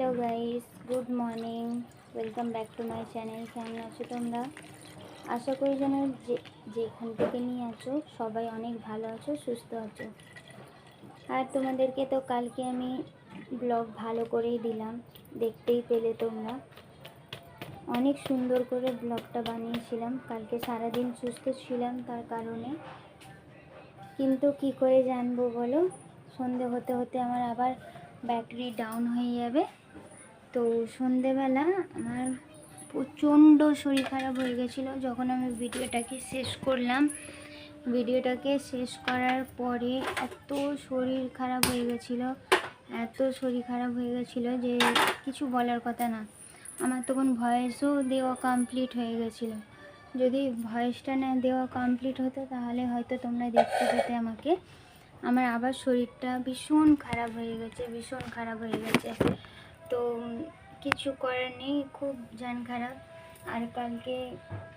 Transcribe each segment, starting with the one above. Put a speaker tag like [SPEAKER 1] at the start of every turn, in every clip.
[SPEAKER 1] Hello guys, good morning. Welcome back to my channel. কেমন আছো তোমরা? আশা করি যেন যেখান থেকে নিয়ে আছো সবাই অনেক ভালো আছো, সুস্থ আছো। আর তোমাদেরকে তো কালকে আমি ব্লগ ভালো করেই দিলাম, দেখতেই পেলে তোমরা। অনেক সুন্দর করে ব্লগটা বানিয়েছিলাম। কালকে সারাদিন সুস্থ ছিলাম তার কারণে, কিন্তু কি করে জানবো বলো, সন্ধে হতে হতে আমার আবার ব্যাটারি ডাউন হয়ে যাবে। তো সন্ধেবেলা আমার প্রচণ্ড শরীর খারাপ হয়ে গেছিলো। যখন আমি ভিডিওটাকে শেষ করলাম, ভিডিওটাকে শেষ করার পরে এত শরীর খারাপ হয়ে গেছিলো, এত শরীর খারাপ হয়ে গেছিলো যে কিছু বলার কথা না। আমার তখন ভয়েসও দেওয়া কমপ্লিট হয়ে গেছিলো। যদি ভয়েসটা না দেওয়া কমপ্লিট হতো তাহলে হয়তো তোমরা দেখতে পেতে আমাকে। আমার আবার শরীরটা ভীষণ খারাপ হয়ে গেছে, ভীষণ খারাপ হয়ে গেছে। তো কিছু করার নেই, খুব জান খারাপ। আর কালকে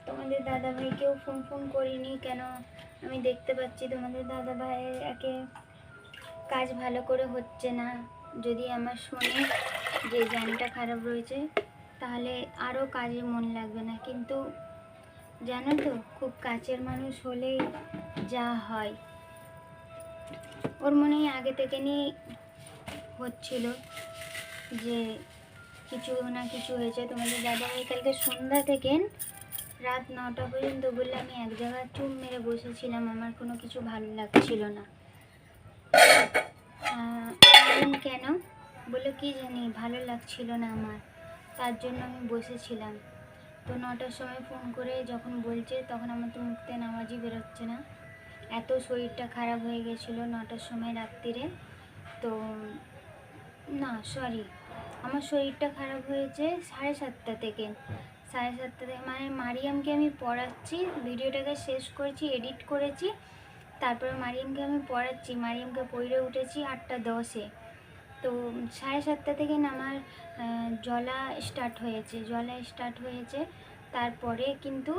[SPEAKER 1] তোমাদের দাদাভাইকেও ফোন করিনি, কেন আমি দেখতে পাচ্ছি তোমাদের দাদাভাইয়ের কাজ ভালো করে হচ্ছে না। যদি আমার শোনে যে জানটা খারাপ রয়েছে তাহলে আরও কাজে মন লাগবে না। কিন্তু জানো তো, খুব কাছের মানুষ হলেই যা হয়, ওর মনে হয় আগে থেকে নিয়ে হচ্ছিল যে কিছু না কিছু হয়েছে। তোমাদের দাদাভাই কালকে সন্ধ্যা থেকে রাত 9টা পর্যন্ত বললে আমি এক জায়গায় চুপ মেরে বসেছিলাম, আমার কোনো কিছু ভালো লাগছিল না। কেন বলে কি জানি, ভালো লাগছিল না আমার, তার জন্য আমি বসেছিলাম। তো 9টার সময় ফোন করে যখন বলছে তখন আমার তো মুখ থেকে আওয়াজই বেরোচ্ছে না, এত শরীরটা খারাপ হয়ে গেছিলো 9টার সময় রাত্রিরে। তো না, সরি, আমার শরীরটা খারাপ হয়েছে 7:30 থেকে। 7:30 থেকে মানে মারিয়ামকে আমি পড়াচ্ছি, ভিডিওটাকে শেষ করেছি, এডিট করেছি, তারপরে মারিয়ামকে আমি পড়াচ্ছি, মারিয়ামকে পড়ে উঠেছি 8:10-এ। তো 7:30 থেকে না আমার জ্বলা স্টার্ট হয়েছে। তারপরে কিন্তু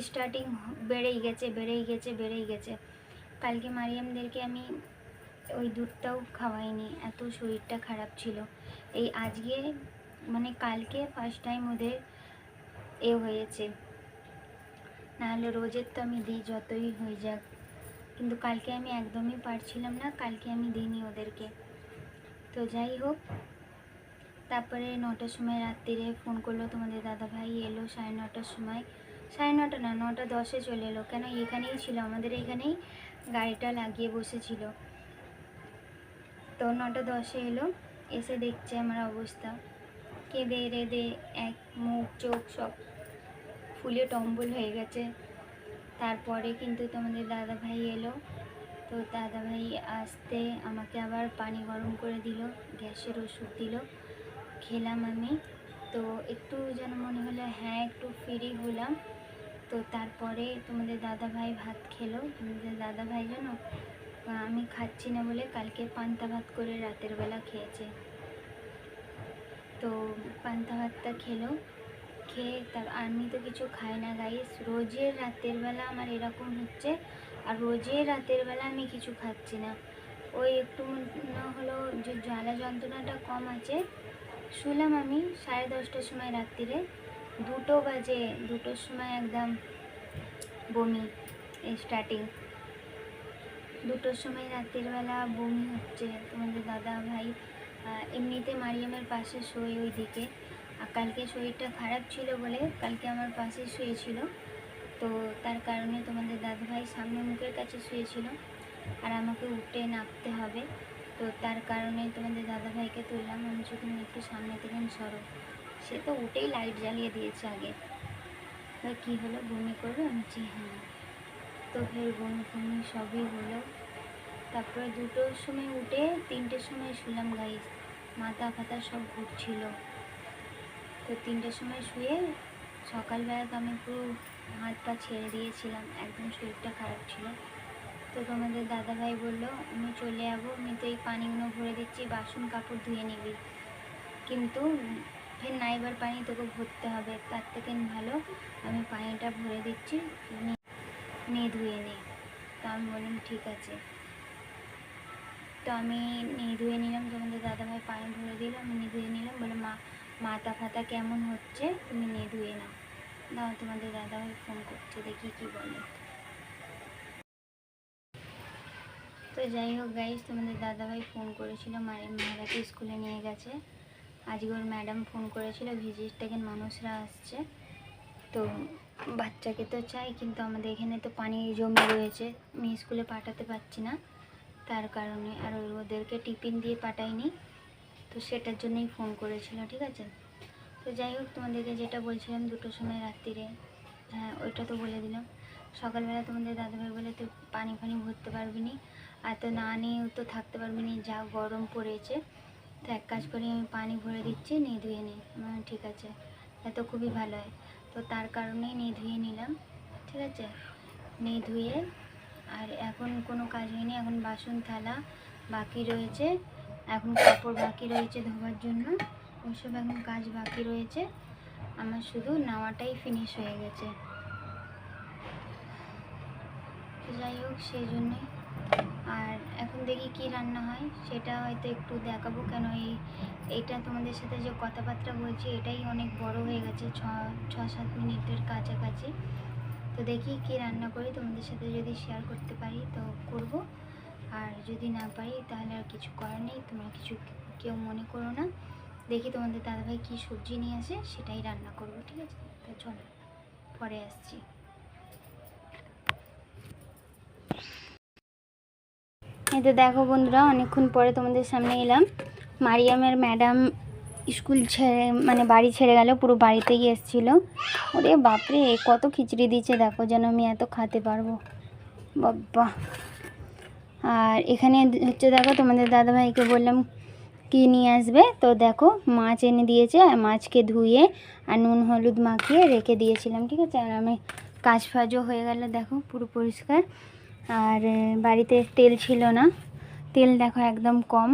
[SPEAKER 1] স্টার্টিং বেড়েই গেছে। কালকে মারিয়ামদেরকে আমি ওই দুধটাও খাওয়াইনি, এত শরীরটা খারাপ ছিল। এই আজকে মানে কালকে ফার্স্ট টাইম ওদের হয়েছে, নাহলে রোজের তো আমি দিই যতই হয়ে যাক, কিন্তু কালকে আমি একদমই পারছিলাম না, কালকে আমি দিইনি ওদেরকে। তো যাই হোক, তারপরে 9টার সময় রাত্রিরে ফোন করলো তোমাদের দাদাভাই, এলো 9:30টার সময়, 9:30 না 9:10-এ চলে এলো। কেন, এখানেই ছিল, আমাদের এখানেই গাড়িটা লাগিয়ে বসেছিল। তো 9:10-এ এলো, এসে দেখছে আমার অবস্থা, কেঁদে রেঁদে এক মুখ চোখ সব ফুলে টম্বল হয়ে গেছে। তারপরে কিন্তু তোমাদের দাদাভাই এলো। তো দাদাভাই আসতে আমাকে আবার পানি গরম করে দিল, গ্যাসের ওষুধ দিল, খেলাম আমি। তো একটু যেন মনে হলো হ্যাঁ একটু ফ্রি হলাম। তো তারপরে তোমাদের দাদাভাই ভাত খেলো। তোমাদের দাদাভাই জানো, আমি খাচ্ছি না বলে কালকে পান্তা ভাত করে রাতের বেলা খেয়েছে। তো পান্তা ভাতটা খেলো, খেয়ে তার আমি তো কিছু খাই না গাইস, রোজের রাতের বেলা আমার এরকম হচ্ছে, আর রোজের রাতের বেলা আমি কিছু খাচ্ছি না। ওই একটু মনে হলো যে জ্বালা যন্ত্রণাটা কম আছে। শুলাম আমি 10:30টার সময় রাত্রিরে, 2টো বাজে, 2টোর সময় একদম বমি স্টার্টিং, 2টোর সময় রাতের বেলা বমি হচ্ছে। তোমাদের দাদা ভাই এমনিতে মারিয়ামের পাশে শোয় ওই দিকে, আর কালকে শরীরটা খারাপ ছিল বলে কালকে আমার পাশে শুয়েছিল। তো তার কারণে তোমাদের দাদাভাই সামনে মুখের কাছে শুয়েছিল, আর আমাকে উঠে নামতে হবে। তো তার কারণে তোমাদের দাদাভাইকে তুললাম, আমি যদি একটু সামনে থেকে সরো, সে তো উঠেই লাইট জ্বালিয়ে দিয়েছে আগে। কী হলো, বমি করবে? আমি বলছি হ্যাঁ। তো ফের বমি সবই হলো। তারপরে 2টোর সময় উঠে 3টের সময় শুলাম গাইস, মাথা ফাতা সব ঘুরছিল। তো 3টের সময় শুয়ে সকালবেলা তো আমি পুরো হাত পা ছেড়ে দিয়েছিলাম, একদম শরীরটা খারাপ ছিল। তো তোমাদের দাদাভাই বললো আমি চলে যাবো, আমি তো এই পানিগুলো ভরে দিচ্ছি, বাসন কাপড় ধুয়ে নিবি, কিন্তু ফের নাইবার পানি তোকে ভরতে হবে, তার থেকে ভালো আমি পানিটা ভরে দিচ্ছি, নিয়ে ধুয়ে নে। তো আমি বললাম ঠিক আছে। তো আমি নিয়ে ধুয়ে নিলাম, তোমাদের দাদাভাই পানি ভরে দিল, আমি নিয়ে ধুয়ে নিলাম, বলে মাথা ফাতা কেমন হচ্ছে তুমি নিয়ে ধুয়ে নাও। দাও, তোমাদের দাদাভাই ফোন করছে, দেখি কি বলে। তো যাই হোক গাইজ, তোমাদের দাদাভাই ফোন করেছিল, মায়েরাকে স্কুলে নিয়ে গেছে। আজকে ওর ম্যাডাম ফোন করেছিল, ভিজিট মানুষরা আসছে, তো বাচ্চাকে তো চাই, কিন্তু আমাদের এখানে তো পানি জমে রয়েছে, আমি স্কুলে পাঠাতে পারছি না, তার কারণে। আর ওদেরকে টিফিন দিয়ে পাঠাইনি, তো সেটার জন্যই ফোন করেছিল, ঠিক আছে। তো যাই হোক, তোমাদেরকে যেটা বলছিলাম 2টোর সময় রাত্রিরে, হ্যাঁ ওইটা তো বলে দিলাম। সকালবেলা তোমাদের দাদাভাই বলে তুই পানি ফানি ভরতে পারবি নি, আর তো না নিয়েও তো থাকতে পারবি নি, যা গরম পড়েছে, তো এক কাজ করি আমি পানি ভরে দিচ্ছি, নিয়ে ধুয়ে নিই। ঠিক আছে, এত খুবই ভালো হয়। তো তার কারণেই নিয়ে ধুয়ে নিলাম, ঠিক আছে। নিয়ে ধুয়ে আর এখন কোনো কাজ হয়নি, এখন বাসন থালা বাকি রয়েছে, এখন কাপড় বাকি রয়েছে ধোবার জন্য, ওইসব এখন কাজ বাকি রয়েছে। আমার শুধু নাওয়াটাই ফিনিশ হয়ে গেছে। যাই হোক, সেই জন্যই। আর এখন দেখি কি রান্না হয়, সেটা হয়তো একটু দেখাবো, কেন এইটা তোমাদের সাথে যে কথাবার্তা বলছি এটাই অনেক বড় হয়ে গেছে, 6-7 মিনিটের কাছাকাছি। তো দেখি কি রান্না করি, তোমাদের সাথে যদি শেয়ার করতে পারি তো করব, আর যদি না পারি তাহলে আর কিছু করার নেই, তোমরা কিছু কেউ মনে করো না। দেখি তোমাদের দাদাভাই কি সবজি নিয়ে আসে, সেটাই রান্না করবো, ঠিক আছে। তো চলো, পরে আসছি। এই তো দেখো বন্ধুরা, অনেকক্ষণ পরে তোমাদের সামনে এলাম। মারিয়ামের ম্যাডাম স্কুল ছেড়ে বাড়ি ছেড়ে গেল, পুরো বাড়িতেই এসেছিলো। ওরে বাপরে, কত খিচড়ি দিচ্ছে দেখো, যেন আমি এত খেতে পারবো, বাবা। আর এখানে হচ্ছে দেখো, তোমাদের দাদাভাইকে বললাম কি নিয়ে আসবে, তো দেখো মাছ এনে দিয়েছে, আর মাছকে ধুয়ে আর নুন হলুদ মাখিয়ে রেখে দিয়েছিলাম, ঠিক আছে। আর আমি কাজ ফাজও হয়ে গেল, দেখো পুরো পরিষ্কার। আর বাড়িতে তেল ছিল না, তেল দেখো একদম কম,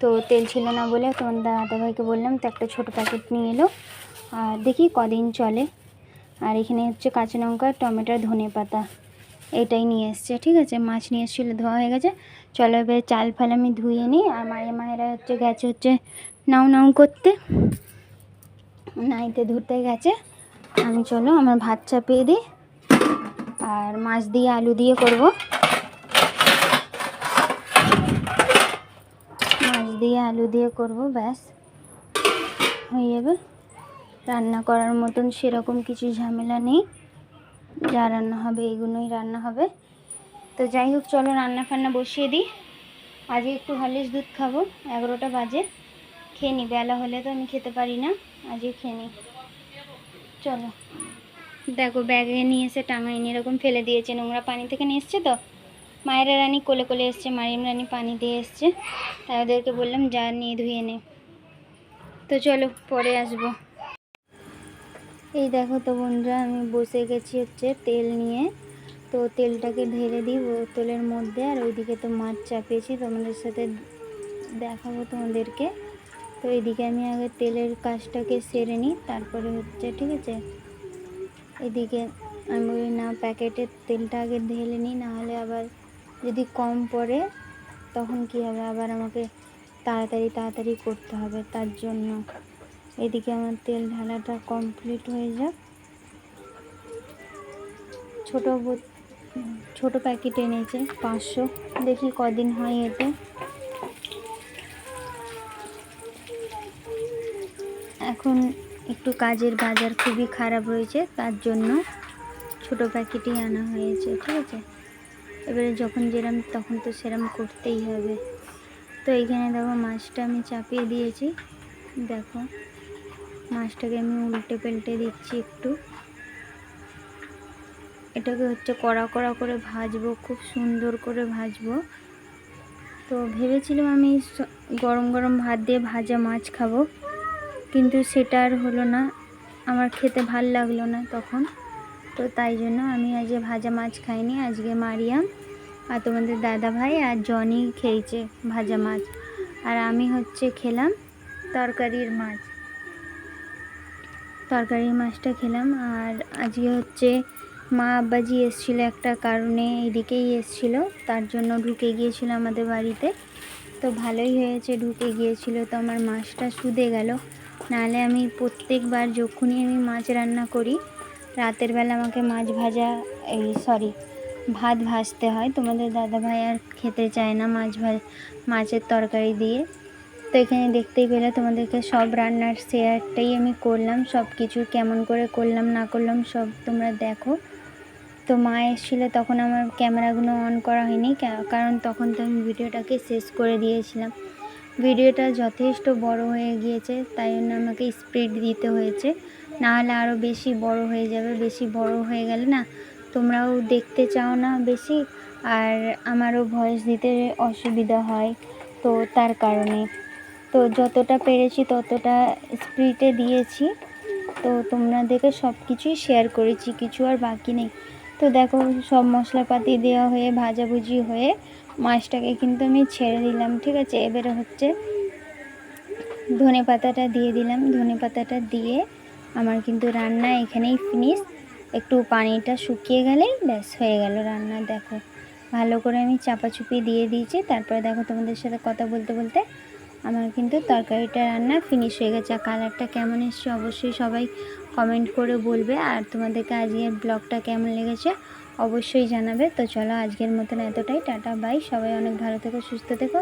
[SPEAKER 1] তো তেল ছিল না বলে তোমার দাদাভাইকে বললাম, তো একটা ছোটো প্যাকেট নিয়ে এলো, আর দেখি কদিন চলে। আর এখানে হচ্ছে কাঁচা লঙ্কা, টমেটো, ধনে পাতা, এটাই নিয়ে এসছে, ঠিক আছে। মাছ নিয়ে এসেছিলো, ধোয়া হয়ে গেছে। চলো এবার চাল ফাল আমি ধুয়ে নিই। আর মায়েরা গেছে হচ্ছে নাও করতে, নাইতে ধুতে গেছে। আমি চলো আমার ভাত চাপিয়ে দিই, আর মাছ দিয়ে আলু দিয়ে করব, মাছ দিয়ে আলু দিয়ে করব, ব্যাস হয়ে যাবে। রান্না করার মতন সেরকম কিছু ঝামেলা নেই, যা রান্না হবে এইগুলোই রান্না হবে। তো যাই হোক, চলো রান্না ফান্না বসিয়ে দিই। আজকে একটু হরলিক্স দুধ খাবো, 11টা বাজে, খেয়ে নিই। বেলা হলে তো আমি খেতে পারি না, আজকে খেয়ে নিই। চলো, দেখো ব্যাগে নিয়ে এসে টাঙাইনি, এরকম ফেলে দিয়েছে, নোংরা পানি থেকে নিয়ে এসছে। তো মায়েরা রানী কোলে কোলে এসছে, মারিয়াম রানী পানি দিয়ে এসছে, তাই ওদেরকে বললাম যা নিয়ে ধুয়ে নে। তো চলো পরে আসবো। এই দেখো তো বন্ধুরা, আমি বসে গেছি হচ্ছে তেল নিয়ে, তো তেলটাকে ঢেলে দিই বোতলের মধ্যে, আর ওইদিকে তো মাছ চাপিয়েছি, তোমাদের সাথে দেখাবো তোমাদেরকে। তো এইদিকে আমি আগে তেলের কাজটাকে সেরে নিই, তারপরে হচ্ছে, ঠিক আছে। এদিকে আমি বলি না, প্যাকেটের তেলটা আগে ঢেলে নিই, নাহলে আবার যদি কম পড়ে তখন কি হবে, আবার আমাকে তাড়াতাড়ি করতে হবে, তার জন্য। এদিকে আমার তেল ঢালাটা কমপ্লিট হয়ে যাক। ছোট প্যাকেট এনেছে 500, দেখি কদিন হয় এতে। এখন একটু কাজের বাজার খুবই খারাপ রয়েছে, তার জন্য ছোট প্যাকেটই আনা হয়েছে, ঠিক আছে। এবারে যখন যেরম তখন তো সেরম করতেই হবে। তো এইখানে দেখো মাছটা আমি চাপিয়ে দিয়েছি, দেখো মাছটাকে আমি উল্টে পাল্টে দিচ্ছি একটু। এটাকে হচ্ছে কড়া করে ভাজবো, খুব সুন্দর করে ভাজবো। তো ভেবেছিলাম আমি গরম ভাত দিয়ে ভাজা মাছ খাবো, কিন্তু সেটা আর হলো না, আমার খেতে ভাল লাগলো না তখন। তো তাই জন্য আমি আজকে ভাজা মাছ খাইনি, আজকে মারিয়াম আর তোমাদের দাদাভাই আর জনি খেয়েছে ভাজা মাছ, আর আমি হচ্ছে খেলাম তরকারির মাছটা খেলাম। আর আজকে হচ্ছে মা আব্বাজি এসেছিলো একটা কারণে, এদিকেই এসেছিলো, তার জন্য ঢুকে গিয়েছিলো আমাদের বাড়িতে। তো ভালোই হয়েছে ঢুকে গিয়েছিলো, তো আমার মাছটা শুধে গেল। নাহলে আমি প্রত্যেকবার যখনই আমি মাছ রান্না করি রাতের বেলা আমাকে মাছ ভাজা ভাত ভাজতে হয়। তোমাদের দাদাভাই আর খেতে চায় না মাছের তরকারি দিয়ে। তো এখানে দেখতেই পেলে তোমাদেরকে সব রান্নার শেয়ারটাই আমি করলাম, সব কিছু কেমন করে করলাম না করলাম সব তোমরা দেখো। তো মা এসেছিলো তখন আমার ক্যামেরাগুলো অন করা হয়নি, কারণ তখন তো আমি ভিডিওটাকে শেষ করে দিয়েছিলাম। ভিডিওটা যথেষ্ট বড় হয়ে গিয়েছে, তাই জন্য আমাকে স্পিড দিতে হয়েছে, নাহলে আরও বেশি বড় হয়ে যাবে। বেশি বড় হয়ে গেলে না তোমরাও দেখতে চাও না বেশি, আর আমারও ভয়েস দিতে অসুবিধা হয়, তো তার কারণে তো যতটা পেরেছি ততটা স্পিডে দিয়েছি। তো তোমাদেরকে সব কিছুই শেয়ার করেছি, কিছু আর বাকি নেই। তো দেখো সব মশলাপাতি দেওয়া হয়ে ভাজাভুজি হয়ে মাছটাকে কিন্তু আমি ছেড়ে দিলাম, ঠিক আছে। এবারে হচ্ছে ধনেপাতাটা দিয়ে দিলাম। ধনেপাতাটা দিয়ে আমার কিন্তু রান্না এখানেই ফিনিশ। একটু পানিটা শুকিয়ে গেলেই ব্যাস হয়ে গেল রান্না। দেখো ভালো করে আমি চাপাচুপি দিয়ে দিয়েছি। তারপরে দেখো তোমাদের সাথে কথা বলতে বলতে আমার কিন্তু তরকারিটা রান্না ফিনিশ হয়ে গেছে। আর কালারটা কেমন এসছে অবশ্যই সবাই কমেন্ট করে বলবে, আর তোমাদেরকে আজকের ব্লগটা কেমন লেগেছে অবশ্যই জানাবে। তো চলো আজকের মতন এতটাই, টাটা বাই, সবাই অনেক ভালো থেকো, সুস্থ থেকো।